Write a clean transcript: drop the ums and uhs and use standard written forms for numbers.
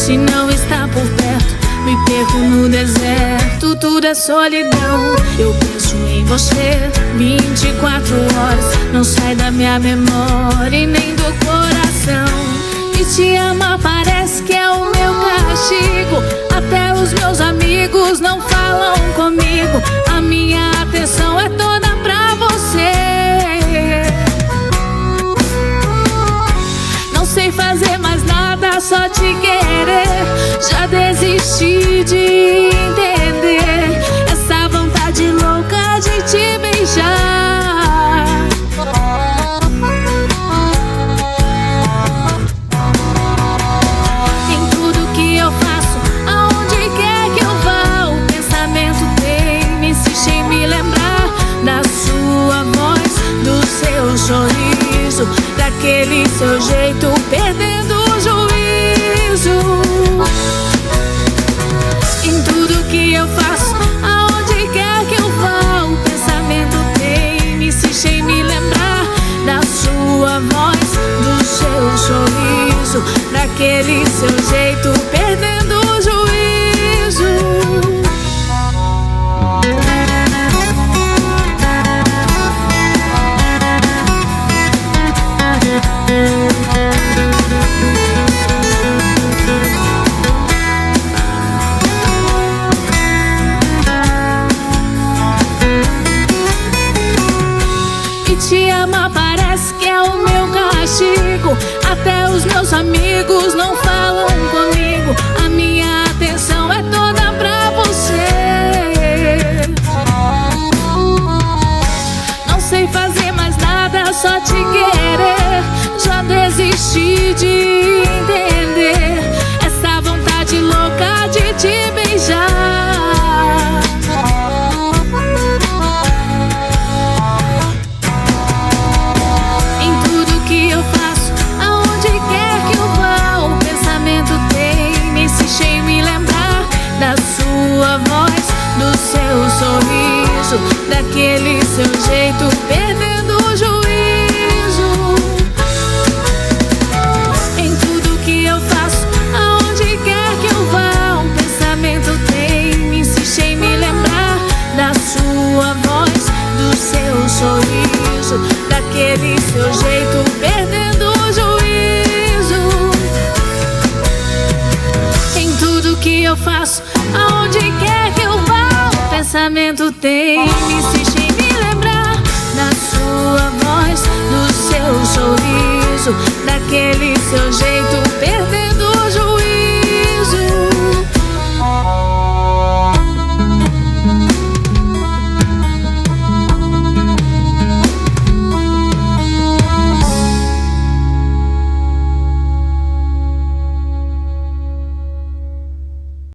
Se não está por perto, me perco no deserto. Tudo é solidão. Eu penso em você 24 horas. Não sai da minha memória e nem do coração. E te amar parece que é o meu castigo. Até os meus amigos não falam comigo. A minha atenção é toda pra você. Não sei fazer mais nada, só te querer. Já desisti de entender essa vontade louca de te beijar. Em tudo que eu faço, aonde quer que eu vá, o pensamento tem, insiste em me lembrar da sua voz, do seu sorriso, daquele seu jeito, perdendo o juízo. Em tudo que eu faço, aonde quer que eu vá, o pensamento tem, me insiste em me lembrar da sua voz, do seu sorriso, daquele seu jeito, perdendo o juízo. Te amar parece que é o meu castigo. Até os meus amigos não falam comigo. A minha atenção é toda pra você. Não sei fazer mais nada, só te querer. Já desisti de entender essa vontade louca de te beijar. Da sua voz, do seu sorriso, daquele seu jeito, perdendo o juízo. Em tudo que eu faço, aonde quer que eu vá, um pensamento tem, me insiste em me lembrar da sua voz, do seu sorriso, daquele seu jeito, perdendo o juízo. Em tudo que eu faço, aonde quer que eu vá, o pensamento tem, me insiste em me lembrar da sua voz, do seu sorriso, daquele seu jeito.